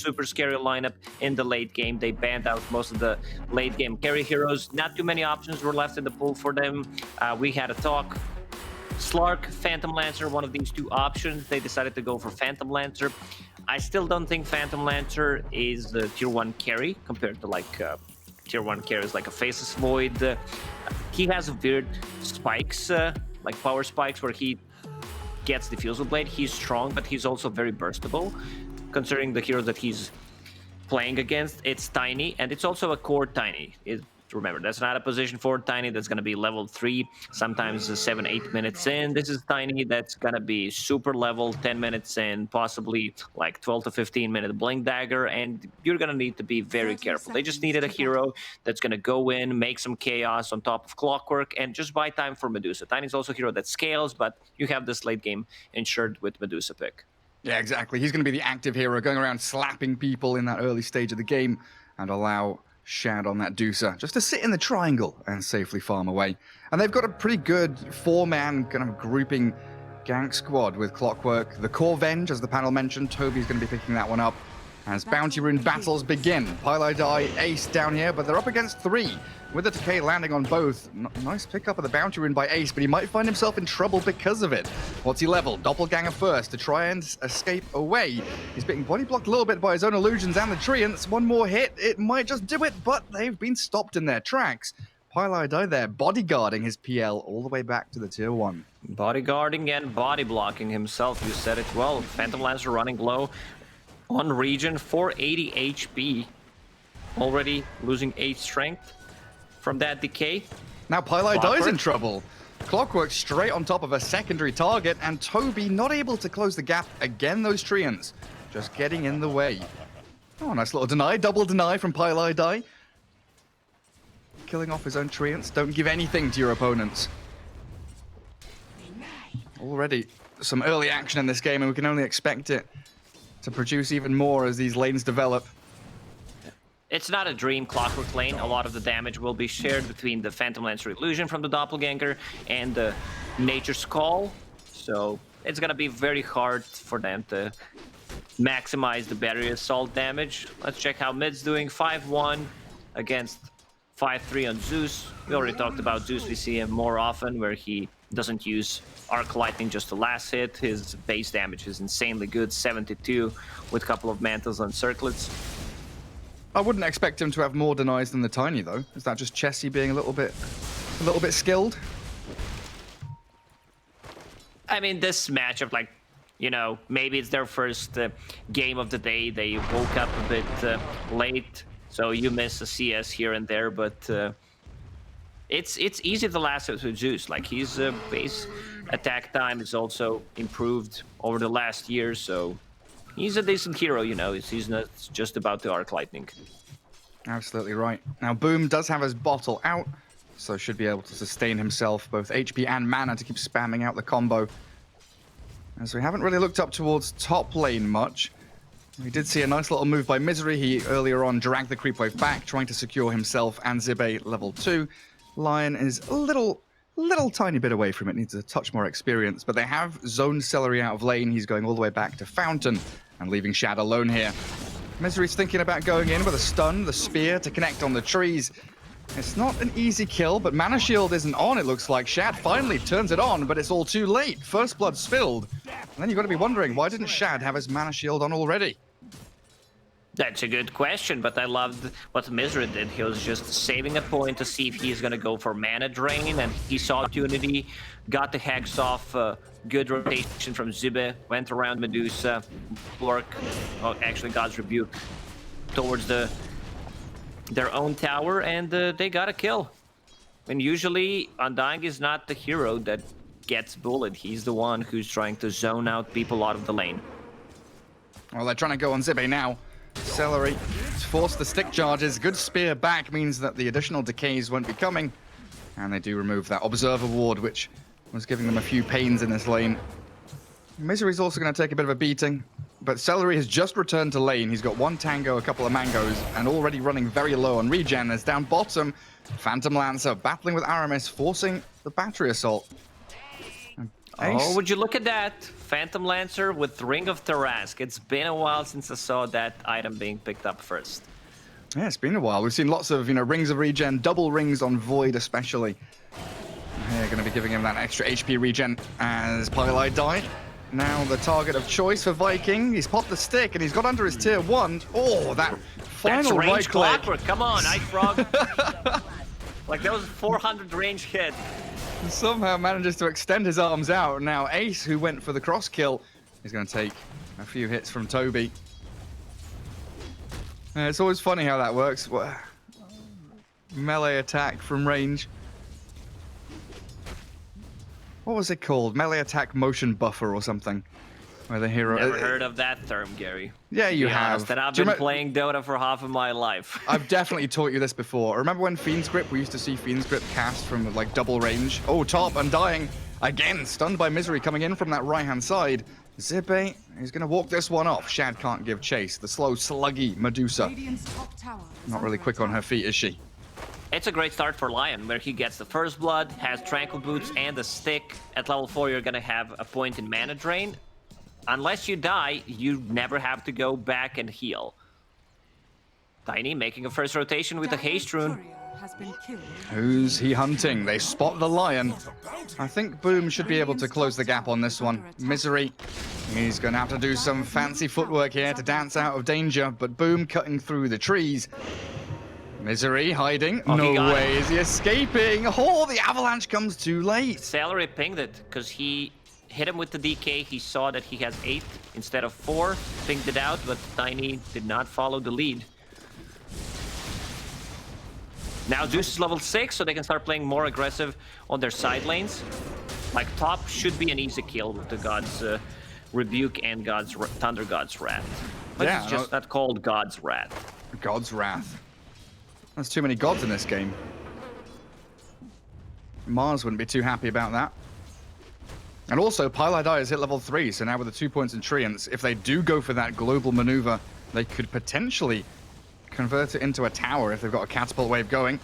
super scary lineup in the late game. They banned out most of the late game carry heroes. Not too many options were left in the pool for them. We had a talk. Slark, Phantom Lancer, one of these two options. They decided to go for Phantom Lancer. I still don't think Phantom Lancer is the tier 1 carry compared to like tier 1 carries like a Faceless Void. He has weird spikes, like power spikes, where he gets Diffusal Blade. He's strong, but he's also very burstable. Considering the heroes that he's playing against, it's tiny, and it's also a core tiny. Remember, that's not a position 4 tiny that's going to be level 3, sometimes 7-8 minutes in. This is tiny that's going to be super level 10 minutes in, possibly like 12 to 15 minute blink dagger, and you're going to need to be very careful. They just needed a hero that's going to go in, make some chaos on top of Clockwork, and just buy time for Medusa. Tiny is also a hero that scales, but you have this late game ensured with Medusa pick. Yeah, exactly. He's going to be the active hero, going around slapping people in that early stage of the game and allow Shad on that Deucer just to sit in the triangle and safely farm away. And they've got a pretty good 4-man kind of grouping gank squad with Clockwork. The core Venge, as the panel mentioned, Toby's going to be picking that one up as Bounty Rune battles begin. Pylai Ace down here, but they're up against 3 with the decay landing on both. Nice pickup of the Bounty Rune by Ace, but he might find himself in trouble because of it. What's he level? Doppelganger first to try and escape away. He's being body blocked a little bit by his own illusions and the Treants. One more hit, it might just do it, but they've been stopped in their tracks. Pylai there bodyguarding his PL all the way back to the tier 1. Bodyguarding and body blocking himself, you said it well. Phantom Lancer running low on region, 480 HP. Already losing 8 strength from that decay. Now Pylai is in trouble. Clockwork straight on top of a secondary target, and Toby not able to close the gap. Again, those Treants just getting in the way. Oh, nice little deny, double deny from Pylai. Killing off his own Treants. Don't give anything to your opponents. Already some early action in this game, and we can only expect it to produce even more as these lanes develop. It's not a dream Clockwork lane. A lot of the damage will be shared between the Phantom Lancer illusion from the Doppelganger and the Nature's Call. So it's going to be very hard for them to maximize the Battery Assault damage. Let's check how mid's doing. 5-1 against 5-3 on Zeus. We already talked about Zeus. We see him more often where he doesn't use Arc Lightning just the last hit. His base damage is insanely good, 72 with a couple of mantles and circlets. I wouldn't expect him to have more denies than the Tiny, though. Is that just Chessie being a little bit skilled? I mean, this matchup, like, you know, maybe it's their first game of the day. They woke up a bit late, so you miss a CS here and there, but it's easy to last with Zeus. Like, his base attack time is also improved over the last year, so he's a decent hero, you know. He's not just about the Arc Lightning. Absolutely right. Now, Boom does have his bottle out, so should be able to sustain himself, both HP and mana, to keep spamming out the combo. And so we haven't really looked up towards top lane much. We did see a nice little move by Misery. He earlier on dragged the creep wave back, trying to secure himself and Zibe level 2. Lion is a little tiny bit away from it, needs a touch more experience, but they have zoned Celery out of lane. He's going all the way back to Fountain and leaving Shad alone here. Misery's thinking about going in with a stun, the spear to connect on the trees. It's not an easy kill, but Mana Shield isn't on, it looks like. Shad finally turns it on, but it's all too late. First blood spilled. And then you've got to be wondering, why didn't Shad have his Mana Shield on already? That's a good question, but I loved what Misery did. He was just saving a point to see if he's going to go for mana drain, and he saw opportunity, got the Hex off, good rotation from Zibe, went around Medusa, actually God's Rebuke, towards their own tower, and they got a kill. And usually, Undying is not the hero that gets bullied. He's the one who's trying to zone out people out of the lane. Well, they're trying to go on Zibe now. Celery forced the stick charges. Good spear back means that the additional decays won't be coming. And they do remove that Observer Ward, which was giving them a few pains in this lane. Misery's also going to take a bit of a beating. But Celery has just returned to lane. He's got one Tango, a couple of Mangoes, and already running very low on regen. There's down bottom, Phantom Lancer battling with Aramis, forcing the Battery Assault. Oh, would you look at that? Phantom Lancer with Ring of Tarask. It's been a while since I saw that item being picked up first. Yeah, it's been a while. We've seen lots of, rings of regen, double rings on Void especially. They're going to be giving him that extra HP regen as Pylai died. Now the target of choice for Viking. He's popped the stick and he's got under his tier 1. Oh, that final That's range right click. clockwork. Come on, Ice Frog. Like that was 400 range hit. Somehow manages to extend his arms out. Now Ace, who went for the cross kill, is going to take a few hits from Toby. It's always funny how that works. Melee attack from range. What was it called? Melee attack motion buffer or something? Where the hero... Never heard of that term, Gary. Yeah, you have. And I've been playing Dota for half of my life. I've definitely taught you this before. Remember when Fiend's Grip, we used to see Fiend's Grip cast from like double range? Oh, top, Undying. Again, stunned by Misery coming in from that right-hand side. Zippe is going to walk this one off. Shad can't give chase. The slow, sluggy Medusa. Not really quick on her feet, is she? It's a great start for Lion, where he gets the first blood, has Tranquil Boots and a stick. At level 4, you're going to have a point in mana drain. Unless you die, you never have to go back and heal. Tiny making a first rotation with the haste rune. Who's he hunting? They spot the Lion. I think Boom should be able to close the gap on this one. Misery. He's going to have to do some fancy footwork here to dance out of danger, but Boom cutting through the trees. Misery hiding. Oh, no way is he escaping. Oh, the avalanche comes too late. Celery pinged it because he hit him with the DK. He saw that he has 8 instead of 4. Pinged it out, but Tiny did not follow the lead. Now Zeus is level 6, so they can start playing more aggressive on their side lanes. Like top should be an easy kill with the God's Rebuke and Thunder God's Wrath. But yeah, it's just not called God's Wrath. God's Wrath. There's too many gods in this game. Mars wouldn't be too happy about that. And also, Pylai has hit level 3, so now with the 2 points in Treants, if they do go for that global maneuver, they could potentially convert it into a tower if they've got a catapult wave going.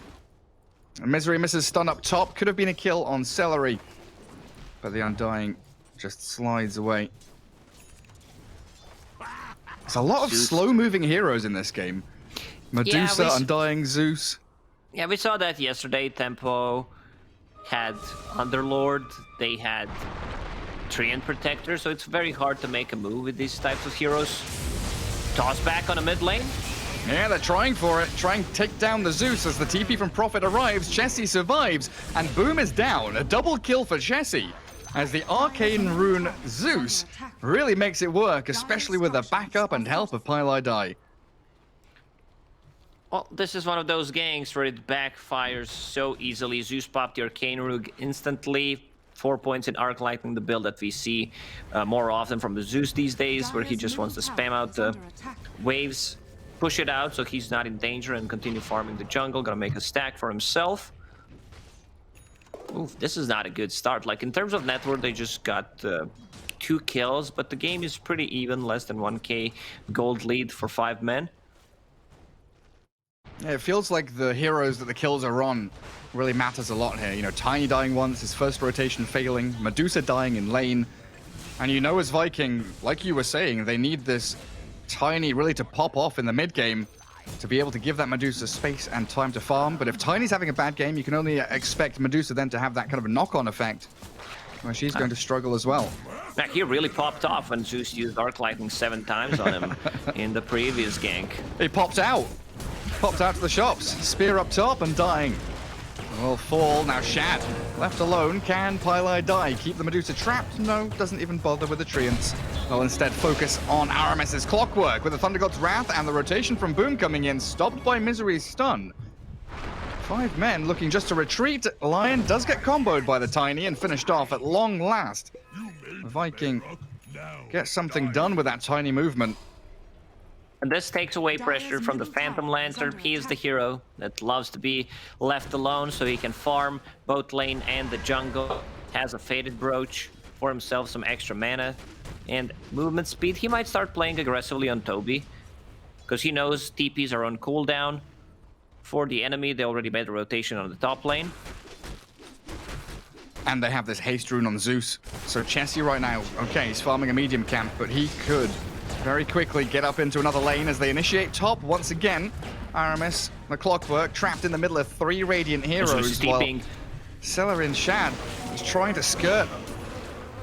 And Misery misses stun up top. Could have been a kill on Celery. But the Undying just slides away. There's a lot of slow-moving heroes in this game. Medusa, Undying, Zeus. Yeah, we saw that yesterday. Tempo had Underlord. They had Treant Protector, so it's very hard to make a move with these types of heroes. Toss back on a mid lane. Yeah, they're trying for it. Trying to take down the Zeus as the TP from Prophet arrives. Chessie survives, and Boom is down. A double kill for Chessie, as the Arcane Rune Zeus really makes it work, especially with the backup and help of Pylai. Well, this is one of those gangs where it backfires so easily. Zeus popped the Arcane Rune instantly. 4 points in Arc Lightning, the build that we see more often from the Zeus these days, where he just wants to spam out the waves, push it out so he's not in danger, and continue farming the jungle. Gonna make a stack for himself. Oof, this is not a good start. Like, in terms of net worth, they just got 2 kills, but the game is pretty even, less than 1k gold lead for 5 men. Yeah, it feels like the heroes that the kills are on really matters a lot here. You know, Tiny dying once, his first rotation failing, Medusa dying in lane. And you know, as Viking, like you were saying, they need this Tiny really to pop off in the mid game to be able to give that Medusa space and time to farm. But if Tiny's having a bad game, you can only expect Medusa then to have that kind of a knock-on effect, where she's going to struggle as well. Now, he really popped off when Zeus used Arc Lightning 7 times on him in the previous gank. He popped out. Popped out to the shops. Spear up top and dying. Will fall. Now Shad, left alone. Can Pylai keep the Medusa trapped? No, doesn't even bother with the Treants. Well, instead focus on Aramis's Clockwork with the Thunder God's Wrath and the rotation from Boom coming in, stopped by Misery's stun. 5 men looking just to retreat. Lion does get comboed by the Tiny and finished off at long last. The Viking gets something done with that Tiny movement. And this takes away pressure from the Phantom Lancer. He is the hero that loves to be left alone so he can farm both lane and the jungle. Has a Faded Brooch for himself, some extra mana and movement speed. He might start playing aggressively on Toby because he knows TPs are on cooldown. For the enemy, they already made a rotation on the top lane. And they have this haste rune on Zeus. So Chessie right now, okay, he's farming a medium camp, but he could very quickly get up into another lane as they initiate top once again. Aramis, the Clockwork, trapped in the middle of 3 Radiant heroes, while Celery and Shad is trying to skirt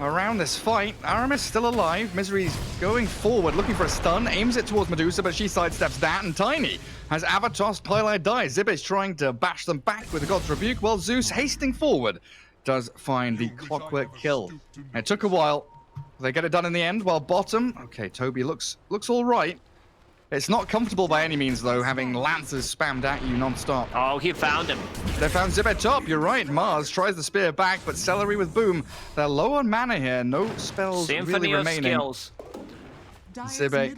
around this fight. Aramis still alive. Misery's going forward, looking for a stun, aims it towards Medusa, but she sidesteps that, and Tiny has Avatos, Pylai die. Zibbe's trying to bash them back with the God's Rebuke, while Zeus, hasting forward, does find the Clockwork kill. It took a while. They get it done in the end, while bottom, okay, Toby looks all right. It's not comfortable by any means, though, having Lancers spammed at you non-stop. Oh, he found him. They found Zibbe top, you're right. Mars tries the spear back, but Celery with Boom. They're low on mana here, no spells Symphony really remaining. Skills. Zibbe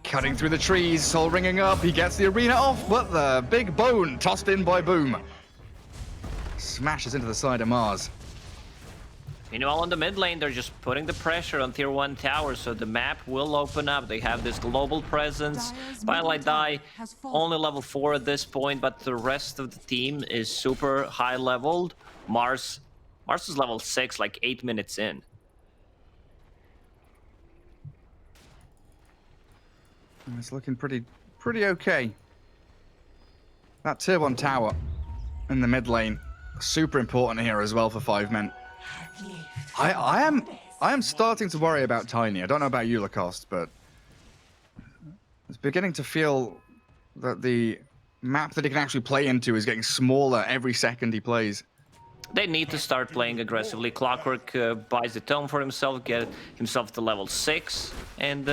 cutting through the trees, soul ringing up. He gets the arena off, but the big bone tossed in by Boom smashes into the side of Mars. Meanwhile, on the mid lane, they're just putting the pressure on tier 1 towers, so the map will open up. They have this global presence. Spotlight Die, only level 4 at this point, but the rest of the team is super high leveled. Mars is level 6, like 8 minutes in. It's looking pretty okay. That tier 1 tower in the mid lane, super important here as well for 5 men. I am starting to worry about Tiny. I don't know about you, Lacoste, but it's beginning to feel that the map that he can actually play into is getting smaller every second he plays. They need to start playing aggressively. Clockwork buys the tome for himself, get himself to level 6, and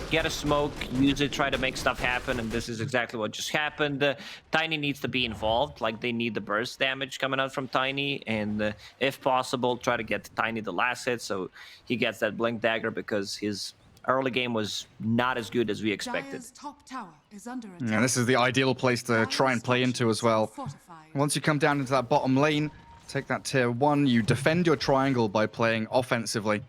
get a smoke, use it, try to make stuff happen, and this is exactly what just happened. Tiny needs to be involved, like they need the burst damage coming out from Tiny, and if possible, try to get Tiny the last hit so he gets that Blink Dagger, because his early game was not as good as we expected. Yeah, this is the ideal place to try and play into as well. Once you come down into that bottom lane, take that tier 1, you defend your triangle by playing offensively.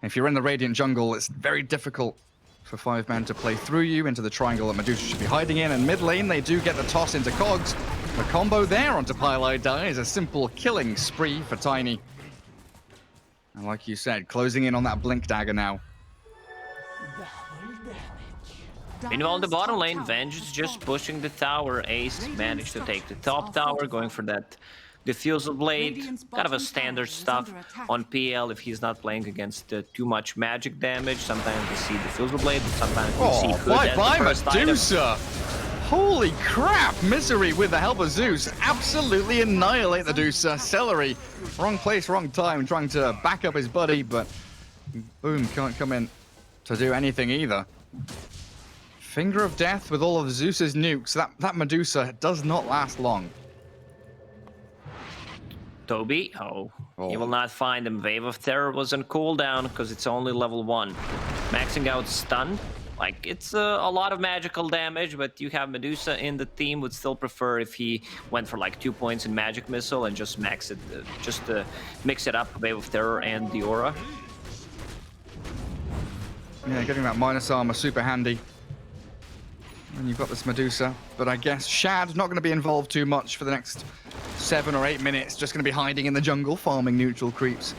If you're in the Radiant jungle, it's very difficult for 5 men to play through you into the triangle that Medusa should be hiding in. And mid lane, they do get the toss into Cogs. The combo there onto Pylai Die is a simple killing spree for Tiny. And like you said, closing in on that Blink Dagger now. Meanwhile, in the bottom lane, Vengeance just pushing the tower. Ace managed to take the top tower, going for that Diffusal Blade, kind of a standard stuff on PL if he's not playing against too much magic damage. Sometimes we see Diffusal Blade, but sometimes we see Hood as the first Medusa! Holy crap! Misery with the help of Zeus absolutely annihilate the Medusa. Celery, wrong place, wrong time, trying to back up his buddy, but Boom can't come in to do anything either. Finger of Death with all of Zeus's nukes. That Medusa does not last long. Toby, you will not find him. Wave of Terror was on cooldown because it's only level 1. Maxing out stun, like it's a lot of magical damage, but you have Medusa in the team. Would still prefer if he went for like 2 points in Magic Missile and just max it, just to mix it up, Wave of Terror and the Aura. Yeah, getting that minus armor super handy. And you've got this Medusa, but I guess Shad not going to be involved too much for the next 7 or 8 minutes, just going to be hiding in the jungle, farming neutral creeps.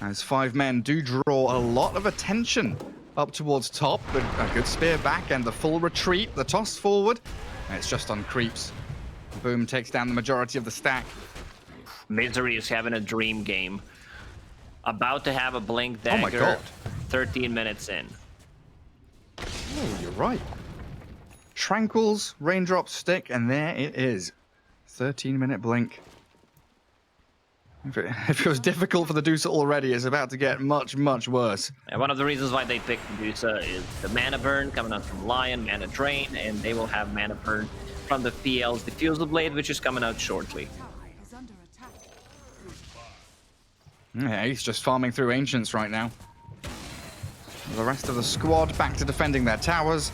As 5 men do draw a lot of attention up towards top, but a good spear back and the full retreat, the toss forward, and it's just on creeps. Boom takes down the majority of the stack. Misery is having a dream game. About to have a Blink Dagger. Oh my god. 13 minutes in. Oh, you're right. Tranquils, Raindrop Stick, and there it is. 13-minute blink. If it was difficult for the Medusa already, it's about to get much, much worse. And one of the reasons why they picked Medusa is the mana burn coming out from Lion, mana drain, and they will have mana burn from the PL's Diffusal Blade, which is coming out shortly. Yeah, he's just farming through Ancients right now. The rest of the squad back to defending their towers.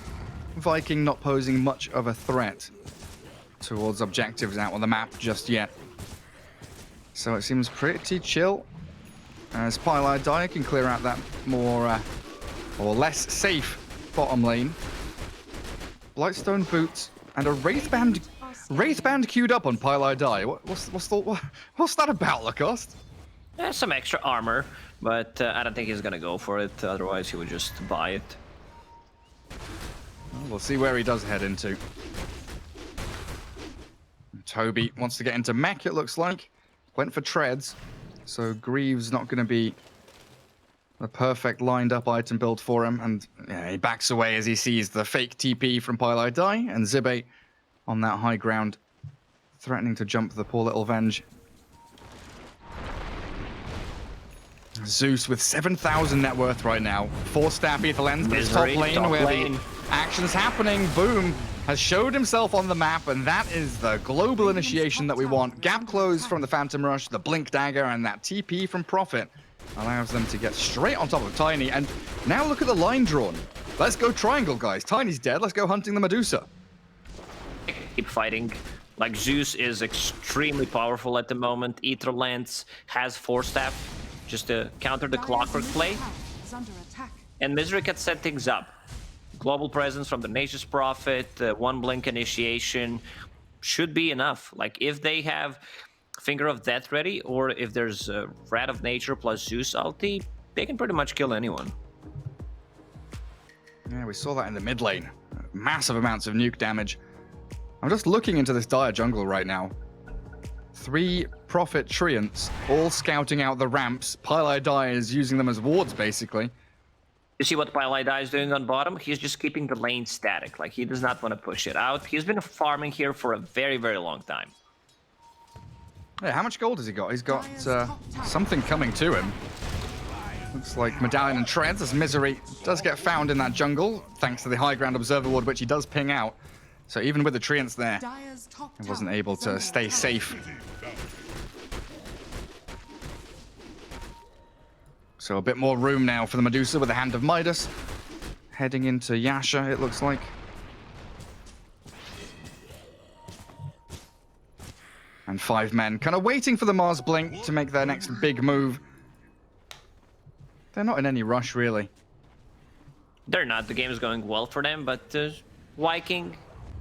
Viking not posing much of a threat towards objectives out on the map just yet. So it seems pretty chill. As Pylai Die can clear out that more or less safe bottom lane. Blightstone boots and a Wraithband queued up on Pylai Die. What's that about, Lacoste? Some extra armor, but I don't think he's gonna go for it. Otherwise, he would just buy it. Well, we'll see where he does head into. Toby wants to get into mech, it looks like. Went for treads, so Greaves not going to be the perfect lined up item build for him. And yeah, he backs away as he sees the fake TP from Pylai die, and Zibe on that high ground, threatening to jump the poor little Venge. Zeus with 7,000 net worth right now. 4-staff Ether Lens, but it's top lane where the action's happening. Boom has showed himself on the map, and that is the global initiation that we want. Gap close from the Phantom Rush, the Blink Dagger, and that TP from Prophet allows them to get straight on top of Tiny. And now look at the line drawn. Let's go triangle, guys. Tiny's dead. Let's go hunting the Medusa. Keep fighting. Like, Zeus is extremely powerful at the moment. Ether Lens has 4-staff. Just to counter the Clockwork play. And Misery can set things up. Global presence from the Nature's Prophet, 1 blink initiation should be enough. Like, if they have Finger of Death ready, or if there's Wrath of Nature plus Zeus ulti, they can pretty much kill anyone. Yeah, we saw that in the mid lane. Massive amounts of nuke damage. I'm just looking into this dire jungle right now. 3 Prophet Treants, all scouting out the ramps. Pylai Die is using them as wards, basically. You see what Pylai Die is doing on bottom? He's just keeping the lane static. Like, he does not want to push it out. He's been farming here for a very, very long time. Yeah, how much gold has he got? He's got something coming to him. Looks like Medallion and Treads, as Misery does get found in that jungle, thanks to the high ground observer ward, which he does ping out. So even with the Treants there, he wasn't able to stay safe. So a bit more room now for the Medusa with the Hand of Midas. Heading into Yasha, it looks like. And 5 men kind of waiting for the Mars Blink to make their next big move. They're not in any rush, really. They're not. The game is going well for them, but Viking,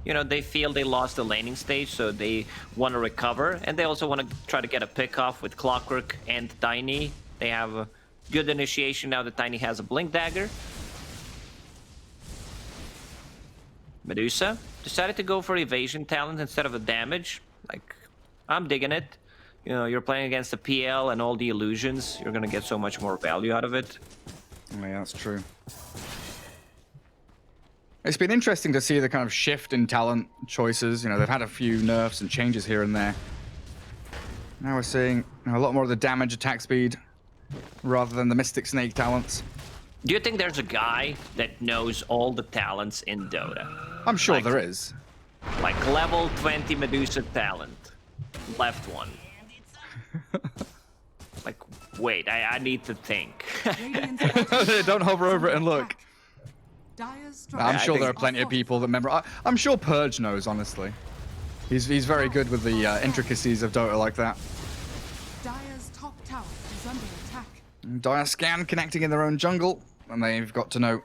you know, they feel they lost the laning stage, so they want to recover. And they also want to try to get a pick off with Clockwork and Tiny. They have a good initiation now that Tiny has a Blink Dagger. Medusa decided to go for evasion talent instead of a damage. Like, I'm digging it. You know, you're playing against the PL and all the illusions. You're going to get so much more value out of it. Oh, yeah, that's true. It's been interesting to see the kind of shift in talent choices. You know, they've had a few nerfs and changes here and there. Now we're seeing a lot more of the damage attack speed rather than the Mystic Snake talents. Do you think there's a guy that knows all the talents in Dota? I'm sure like, there is. Like level 20 Medusa talent. Left one. Like, wait, I need to think. Don't hover over it and look. I'm sure there are plenty of people that remember. I'm sure Purge knows, honestly. He's very good with the intricacies of Dota like that. Dire's top tower is under attack. Dire Scan connecting in their own jungle, and they've got to know,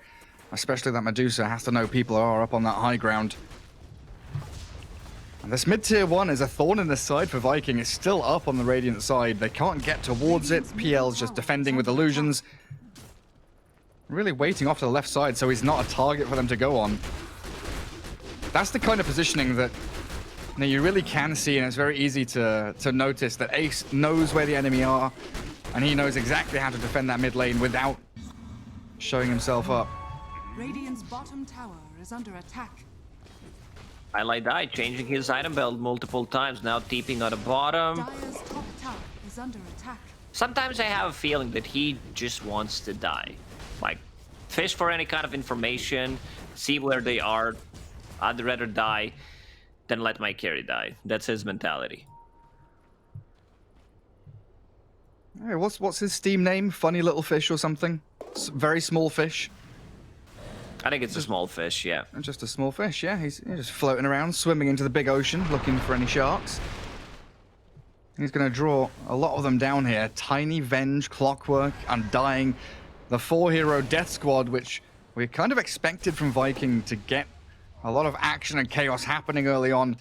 especially that Medusa has to know people are up on that high ground. And this mid-tier 1 is a thorn in the side for Viking. It's still up on the Radiant side. They can't get towards it. PL's just defending with illusions. Really waiting off to the left side, so he's not a target for them to go on. That's the kind of positioning that you really can see, and it's very easy to notice that Ace knows where the enemy are, and he knows exactly how to defend that mid lane without showing himself up. Radiant's bottom tower is under attack. Pylai Die changing his item build multiple times, now TPing on the bottom. Dire's top tower is under attack. Sometimes I have a feeling that he just wants to die. Like, fish for any kind of information, see where they are. I'd rather die than let my carry die. That's his mentality. Hey, what's his Steam name? Funny Little Fish or something? Very small fish. I think it's a small fish, yeah. Just a small fish, yeah. He's just floating around, swimming into the big ocean, looking for any sharks. He's going to draw a lot of them down here. Tiny, Venge, Clockwork, Undying. The 4-hero Death Squad, which we kind of expected from Viking to get a lot of action and chaos happening early on.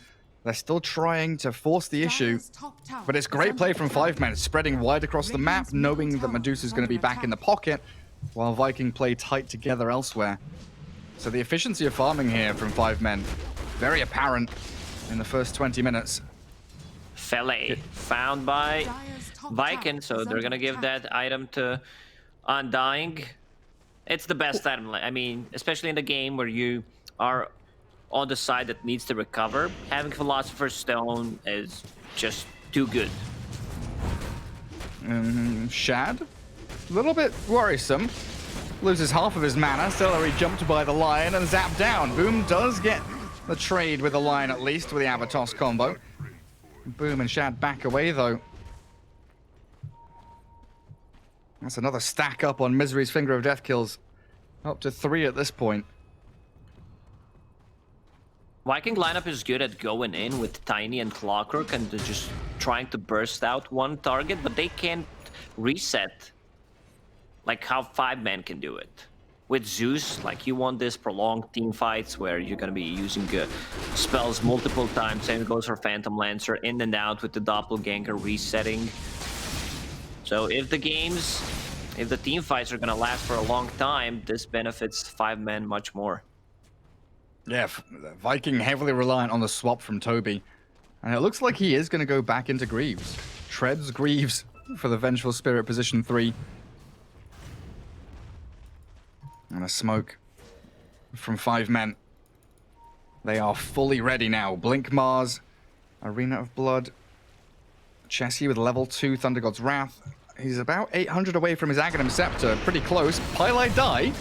They're still trying to force the issue, Dire's top tower but it's is great under play from attack. 5 men, spreading wide across the map, Radiant's middle knowing that tower Medusa's is going to be under back in the attack. pocket, while Viking play tight together elsewhere. So the efficiency of farming here from 5 men, very apparent in the first 20 minutes. Fele found by Dire's top Viking, tower so is they're under gonna give attack. that item to Undying. It's the best item. I mean, especially in the game where you are on the side that needs to recover, having Philosopher's Stone is just too good. Shad, a little bit worrisome. Loses half of his mana. Celery jumped by the Lion and zapped down. Boom does get the trade with the Lion, at least, with the Avatos combo. Boom and Shad back away, though. That's another stack up on Misery's Finger of Death kills. Up to 3 at this point. Viking lineup is good at going in with Tiny and Clockwork and just trying to burst out one target, but they can't reset like how 5 men can do it. With Zeus, like you want this prolonged team fights where you're gonna be using spells multiple times. Same goes for Phantom Lancer, in and out with the Doppelganger resetting. So if the team fights are gonna last for a long time, this benefits 5 men much more. Yeah, Viking heavily reliant on the swap from Toby. And it looks like he is going to go back into Greaves. Treads Greaves for the Vengeful Spirit position 3. And a smoke from 5 men. They are fully ready now. Blink Mars, Arena of Blood, Chessie with level 2 Thunder God's Wrath. He's about 800 away from his Aghanim Scepter, pretty close. Pylite die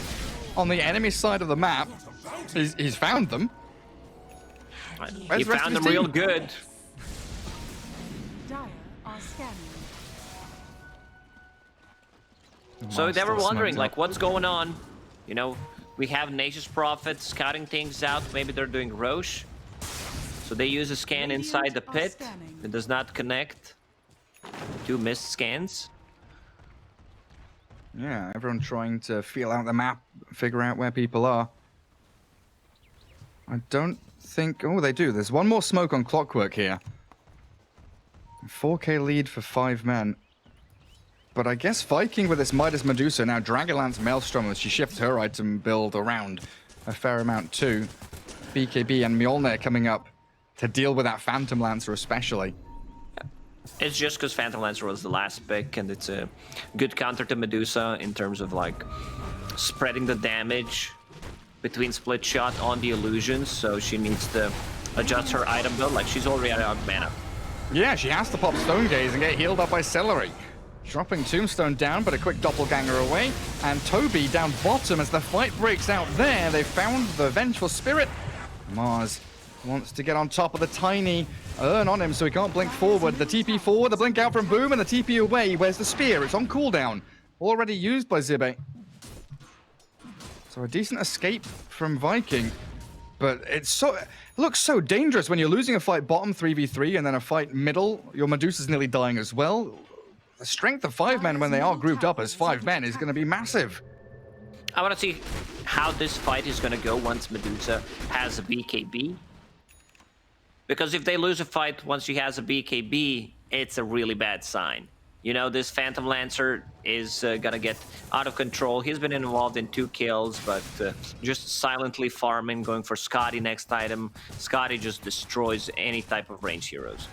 on the enemy side of the map. He's found them. Where's He the rest found of them his real team? good. Dire are scanning. So they were Still wondering, smoked like, up. what's going on? You know, we have Nature's Prophet scouting things out. Maybe they're doing Roche. So they use a scan Radiant inside the are pit. scanning. It does not connect. 2 missed scans. Yeah, everyone trying to feel out the map, figure out where people are. I don't think... Oh, they do. There's one more smoke on Clockwork here. 4k lead for 5 men. But I guess Viking with this Midas Medusa, now Dragonlance Maelstrom, as she shifts her item build around a fair amount too. BKB and Mjolnir coming up to deal with that Phantom Lancer especially. It's just because Phantom Lancer was the last pick, and it's a good counter to Medusa in terms of like spreading the damage between split shot on the illusions. So she needs to adjust her item build. Like she's already out of mana. Yeah, she has to pop Stone Gaze and get healed up by Celery. Dropping Tombstone down, but a quick doppelganger away. And Toby down bottom as the fight breaks out there. They found the Vengeful Spirit. Mars wants to get on top of the Tiny urn on him, so he can't blink forward. The TP forward, the blink out from Boom, and the TP away. Where's the spear? It's on cooldown. Already used by Zibe. So a decent escape from Viking. But it looks so dangerous when you're losing a fight bottom 3v3 and then a fight middle. Your Medusa's nearly dying as well. The strength of 5 men when they are grouped up as 5 men is going to be massive. I want to see how this fight is going to go once Medusa has a BKB. Because if they lose a fight once she has a BKB, it's a really bad sign. You know, this Phantom Lancer is going to get out of control. He's been involved in 2 kills, but just silently farming, going for Scotty next item. Scotty just destroys any type of range heroes.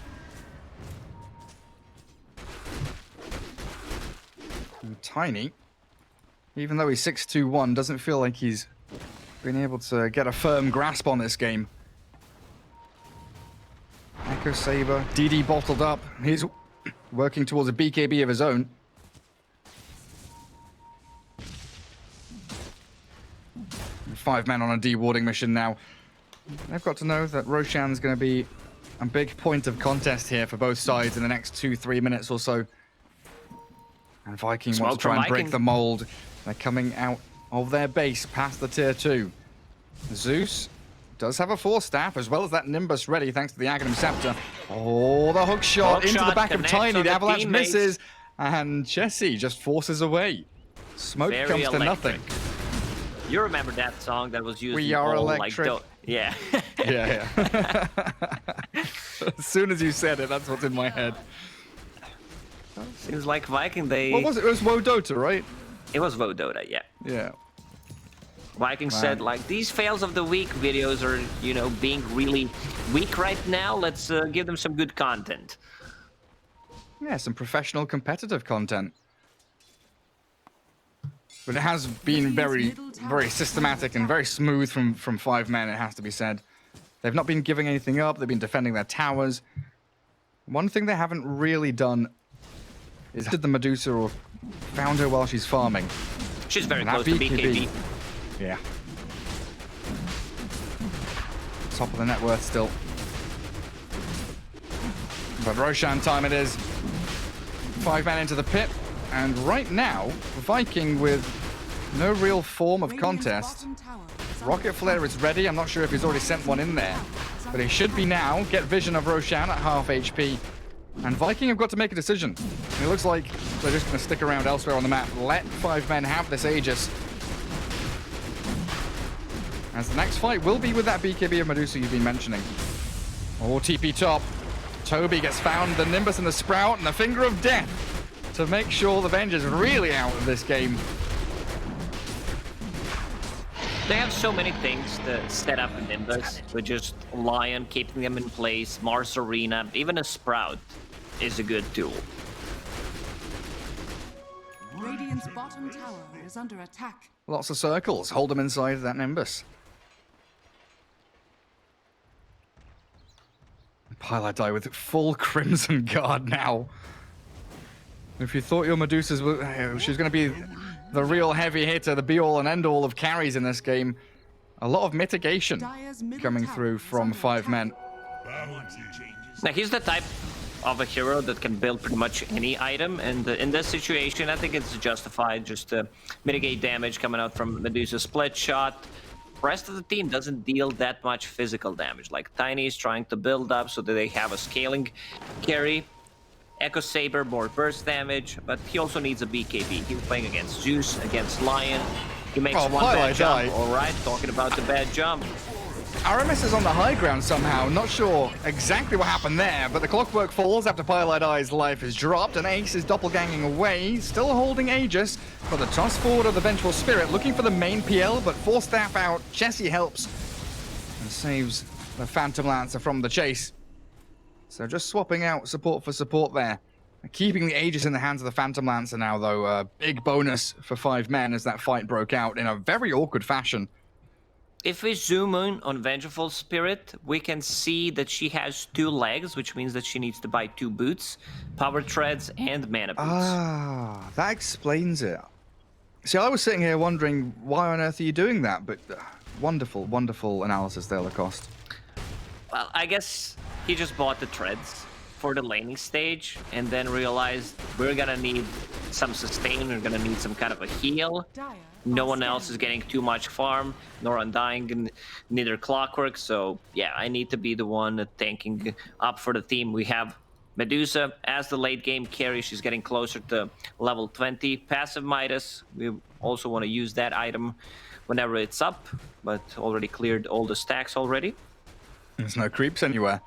And Tiny, even though he's 6'2", doesn't feel like he's been able to get a firm grasp on this game. Echo Saber, DD bottled up. He's working towards a BKB of his own. And 5 men on a dewarding mission now. They've got to know that Roshan's going to be a big point of contest here for both sides in the next 2-3 minutes or so. And Viking wants to try and break the mold. They're coming out of their base past the tier 2. Zeus does have a 4-staff, as well as that Nimbus ready, thanks to the Aghanim Scepter. Oh, the hook shot into the back of Tiny. The Avalanche misses, and Chessie just forces away. Smoke comes to nothing. You remember that song that was used We in Are all, Electric. Like, yeah. Yeah. As soon as you said it, that's what's in my head. Seems like Viking, they... What was it? It was Dota, right? It was Dota, yeah. Yeah. Viking said, like, these fails of the week videos are, you know, being really weak right now. Let's give them some good content. Yeah, some professional competitive content. But it has been very, very systematic and very smooth from 5men, it has to be said. They've not been giving anything up. They've been defending their towers. One thing they haven't really done is did the Medusa or found her while she's farming. She's very close to BKB. Yeah. Top of the net worth still. But Roshan time it is. 5 men into the pit. And right now, Viking with no real form of contest. Rocket Flare is ready. I'm not sure if he's already sent one in there. But he should be now. Get vision of Roshan at half HP. And Viking have got to make a decision. And it looks like they're just going to stick around elsewhere on the map. Let 5 men have this Aegis. As the next fight will be with that BKB of Medusa you've been mentioning. Oh, TP top. Toby gets found, the Nimbus and the Sprout and the Finger of Death to make sure the Venge's really out of this game. They have so many things to set up a Nimbus, with just Lion keeping them in place, Mars Arena, even a Sprout is a good tool. Radiant's bottom tower is under attack. Lots of circles, hold them inside that Nimbus. Pilot die with full Crimson Guard now. If you thought your Medusas were, she was going to be the real heavy hitter, the be-all and end-all of carries in this game, a lot of mitigation coming through from 5 men. Now, he's the type of a hero that can build pretty much any item, and in this situation, I think it's justified just to mitigate damage coming out from Medusa's split shot. Rest of the team doesn't deal that much physical damage. Like Tiny is trying to build up so that they have a scaling carry. Echo Saber, more burst damage, but he also needs a BKB. He's playing against Zeus, against Lion. He makes one bad jump. All right, talking about the bad jump. Aramis is on the high ground somehow. Not sure exactly what happened there, but the clockwork falls after Pilot Eye's life is dropped, and Ace is doppelganging away, still holding Aegis, but the toss forward of the Vengeful Spirit, looking for the main PL, but 4 staff out. Jessie helps and saves the Phantom Lancer from the chase. So just swapping out support for support there. Keeping the Aegis in the hands of the Phantom Lancer now, though. A big bonus for 5 men as that fight broke out in a very awkward fashion. If we zoom in on Vengeful Spirit, we can see that she has 2 legs, which means that she needs to buy 2 boots, power treads, and mana boots. Ah, that explains it. See, I was sitting here wondering, why on earth are you doing that? But wonderful, wonderful analysis there, Lacoste. Well, I guess he just bought the treads for the laning stage, and then realized we're gonna need some sustain, we're gonna need some kind of a heal. No one else is getting too much farm, nor Undying, and neither Clockwork, so yeah, I need to be the one tanking up for the team. We have Medusa as the late game carry. She's getting closer to level 20. Passive Midas, we also want to use that item whenever it's up, but already cleared all the stacks already. There's no creeps anywhere.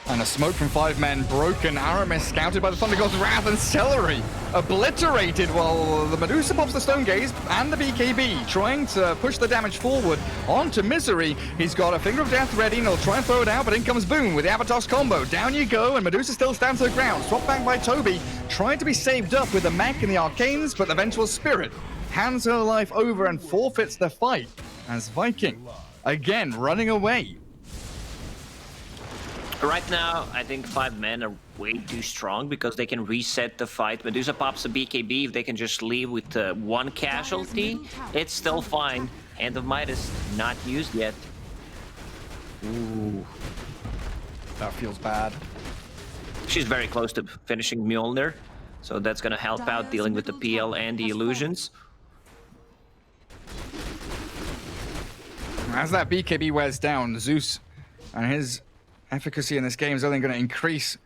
And a smoke from 5 men broken. Aramis scouted by the Thunder God's Wrath, and Celery obliterated while the Medusa pops the Stone Gaze and the BKB, trying to push the damage forward onto Misery. He's got a Finger of Death ready, and he'll try and throw it out, but in comes Boom with the Avatos combo. Down you go, and Medusa still stands her ground. Swapped back by Toby, trying to be saved up with the mech and the Arcanes, but the Vengeful Spirit hands her life over and forfeits the fight as Viking, again, running away. Right now, I think 5 men are way too strong because they can reset the fight. Medusa pops a BKB. If they can just leave with 1 casualty, it's still fine. Hand of Midas not used yet. Ooh. That feels bad. She's very close to finishing Mjolnir, so that's going to help out dealing with the PL and the illusions. As that BKB wears down, Zeus and his efficacy in this game is only going to increase.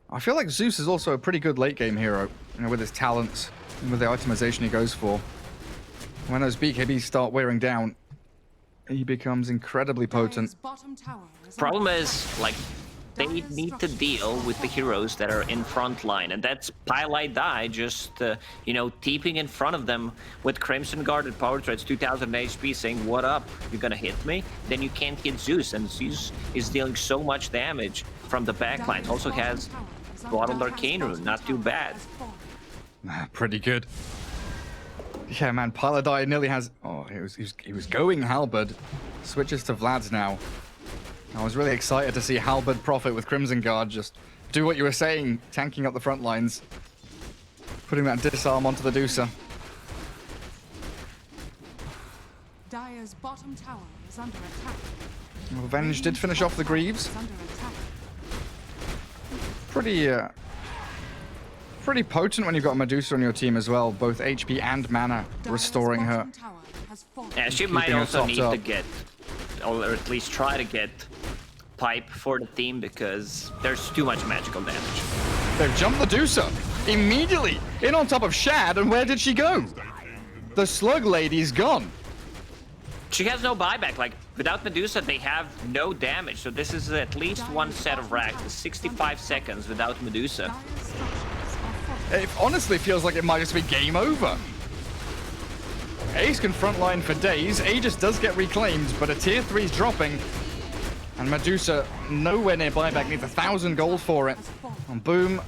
I feel like Zeus is also a pretty good late game hero, you know, with his talents and with the itemization he goes for. When those BKBs start wearing down, he becomes incredibly potent. Dire's bottom tower is Problem under is, like, they need to deal with the heroes that are in front line, and that's Pylite Die just, you know, teeping in front of them with Crimson Guard and Power Threads 2000 HP saying, what up, you're gonna hit me? Then you can't hit Zeus, and Zeus is dealing so much damage from the backline. Also has Bottled Arcane Rune, not too bad. Pretty good. Yeah, man, Paladai nearly has... Oh, he was going Halberd. Switches to Vlad's now. I was really excited to see Halberd profit with Crimson Guard. Just do what you were saying, tanking up the front lines. Putting that disarm onto the Deucer. Dire's bottom tower is under attack. Revenge did finish off the Greaves. Is under attack. Pretty potent when you've got Medusa on your team as well. Both HP and mana restoring Dire's her. bottom tower has fallen. Yeah, she might Keeping her also topped need up. to get, or at least try to get, Pipe for the team because there's too much magical damage. They've jumped Medusa immediately in on top of Shad, and where did she go? The Slug Lady's gone. She has no buyback. Like, without Medusa, they have no damage. So this is at least one set of racks. 65 seconds without Medusa. Dire's structures are fortified. It honestly feels like it might just be game over. Ace can frontline for days. Aegis does get reclaimed, but a tier 3's dropping. And Medusa nowhere near buyback, needs 1,000 gold for it. And Boom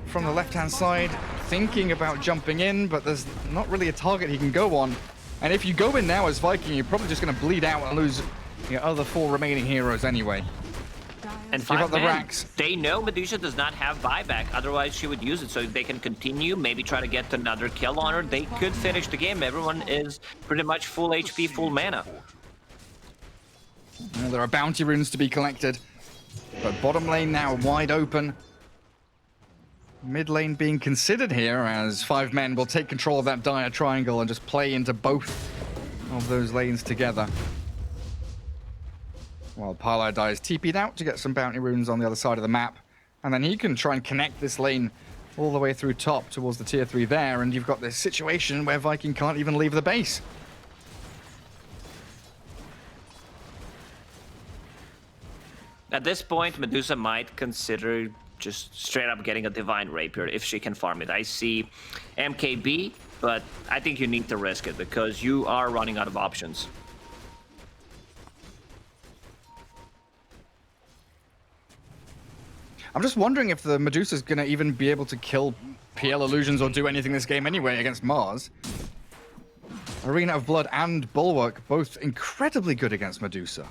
from the left-hand side, thinking about jumping in, but there's not really a target he can go on. And if you go in now as Viking, you're probably just going to bleed out and lose your other 4 remaining heroes anyway. And Give up five the men, racks. they know Medusa does not have buyback. Otherwise, she would use it. So they can continue, maybe try to get another kill on her. They could finish the game. Everyone is pretty much full HP, full mana. Well, there are bounty runes to be collected, but bottom lane now wide open. Mid lane being considered here as 5 men will take control of that dire triangle and just play into both of those lanes together. While Paladai is TP'd out to get some bounty runes on the other side of the map, and then he can try and connect this lane all the way through top towards the tier 3 there, and you've got this situation where Viking can't even leave the base. At this point, Medusa might consider just straight up getting a Divine Rapier if she can farm it. I see MKB, but I think you need to risk it because you are running out of options. I'm just wondering if the Medusa's gonna even be able to kill PL Illusions or do anything this game anyway against Mars. Arena of Blood and Bulwark, both incredibly good against Medusa.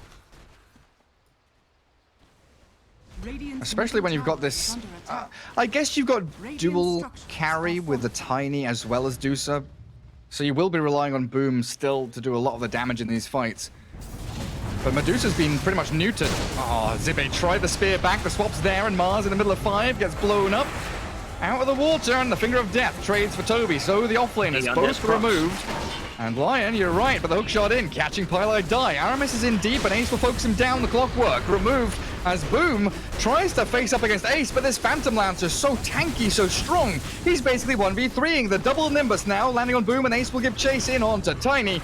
Radiant's Especially when middle you've got tower this... is under attack. I guess you've got dual carry with the Tiny as well as Dusa. So you will be relying on Boom still to do a lot of the damage in these fights. But Medusa's been pretty much neutered. Oh, Zibe tried the spear back. The swap's there, and Mars in the middle of 5 gets blown up. Out of the water, and the Finger of Death trades for Toby. So the offlane is Hey, on both this cross. removed. And Lion, you're right, but the hook shot in, catching Pylite Die. Aramis is in deep, and Ace will focus him down. The clockwork removed as Boom tries to face up against Ace, but this Phantom Lancer is so tanky, so strong. He's basically 1v3ing the double Nimbus now, landing on Boom, and Ace will give chase in onto Tiny.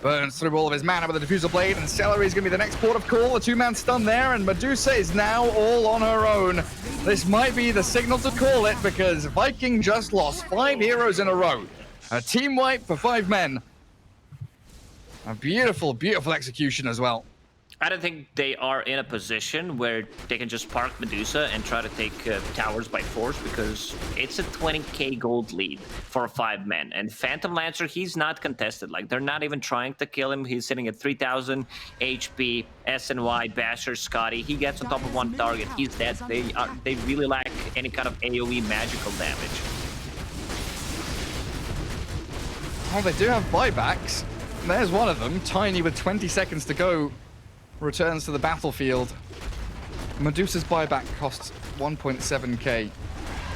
Burns through all of his mana with the Diffusal Blade, and Celery is going to be the next port of call. A 2-man stun there, and Medusa is now all on her own. This might be the signal to call it, because Viking just lost 5 heroes in a row. A team wipe for 5 men. A beautiful, beautiful execution as well. I don't think they are in a position where they can just park Medusa and try to take towers by force because it's a 20k gold lead for 5 men. And Phantom Lancer, he's not contested. Like, they're not even trying to kill him. He's sitting at 3,000 HP. SNY, Basher, Scotty, he gets on top of one target. He's dead. They really lack any kind of AoE magical damage. Oh, they do have buybacks. There's one of them. Tiny with 20 seconds to go returns to the battlefield. Medusa's buyback costs 1.7k.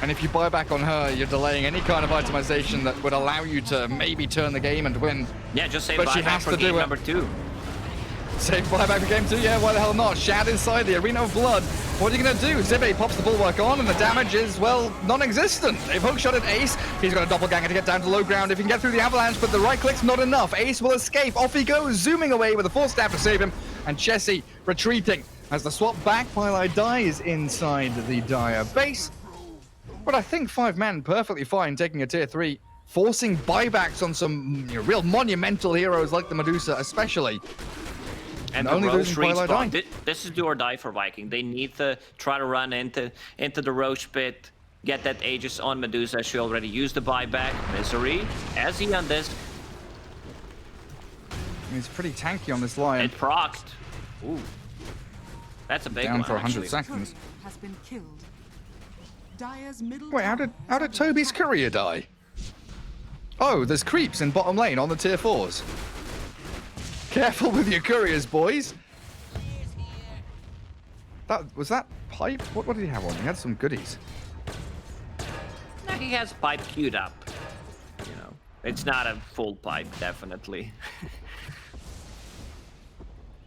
And if you buy back on her, you're delaying any kind of itemization that would allow you to maybe turn the game and win. Yeah, just say But she buyback has for to do game it. number 2. Save buyback for game 2, yeah, why the hell not? Shad inside the Arena of Blood. What are you going to do? Zibe pops the bulwark on, and the damage is, well, non-existent. They've hookshotted Ace. He's got a doppelganger to get down to low ground if he can get through the avalanche, but the right click's not enough. Ace will escape. Off he goes, zooming away with a force staff to save him, and Chessie retreating as the swap back while I dies inside the Dire base. But I think 5 men perfectly fine taking a tier 3, forcing buybacks on some real monumental heroes like the Medusa especially. And the Roche respawn. This is do or die for Viking. They need to try to run into the Roche pit, get that Aegis on Medusa. She already used the buyback. Misery, as he on this. He's pretty tanky on this Lion. It procced. Ooh. That's a big down one, for 100 actually. seconds. Has been killed. Dire's middle Wait, how tower did is Toby's under attack. courier die? Oh, there's creeps in bottom lane on the tier 4s. Careful with your couriers, boys. Was that pipe? What did he have on? He had some goodies. Nah, he has pipe queued up. You know, it's not a full pipe, definitely.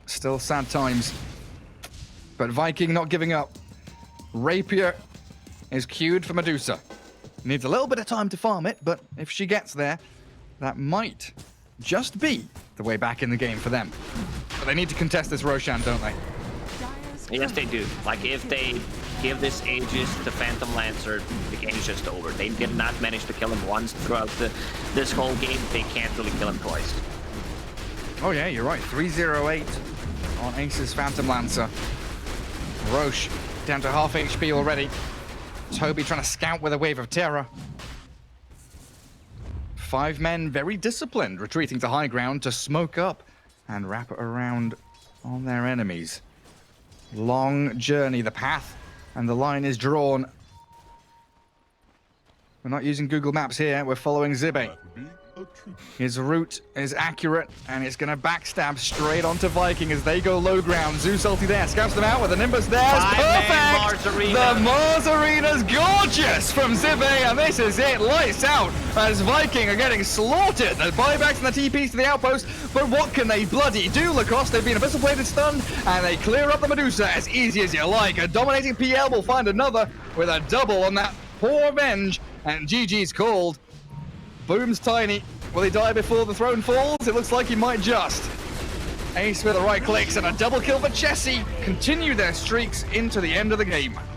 Still sad times. But Viking not giving up. Rapier is queued for Medusa. Needs a little bit of time to farm it, but if she gets there, that might just be the way back in the game for them. But they need to contest this Roshan, don't they? Dire's Yes, they do. Like, if they give this Aegis to Phantom Lancer, the game's just over. They did not manage to kill him once throughout this whole game. They can't really kill him twice. Oh yeah, you're right. 308 on Ace's Phantom Lancer. Roche down to half HP already. Toby trying to scout with a wave of terror. 5 men very disciplined, retreating to high ground to smoke up and wrap it around on their enemies. Long journey, the path, and the line is drawn. We're not using Google Maps here, we're following Zibe. His route is accurate, and it's going to backstab straight onto Viking as they go low ground. Zeus ulti there, scouts them out with the Nimbus there. It's perfect! The Mars Arena's gorgeous from Zibe, and this is it. Lights out as Viking are getting slaughtered. The buybacks and the TPs to the outpost, but what can they bloody do, Lacoste? They've been abyssal bladed stunned, and they clear up the Medusa as easy as you like. A dominating PL will find another with a double on that poor Venge, and GG's called. Boom's tiny. Will he die before the throne falls? It looks like he might just. Ace with the right clicks and a double kill for Chessie. Continue their streaks into the end of the game.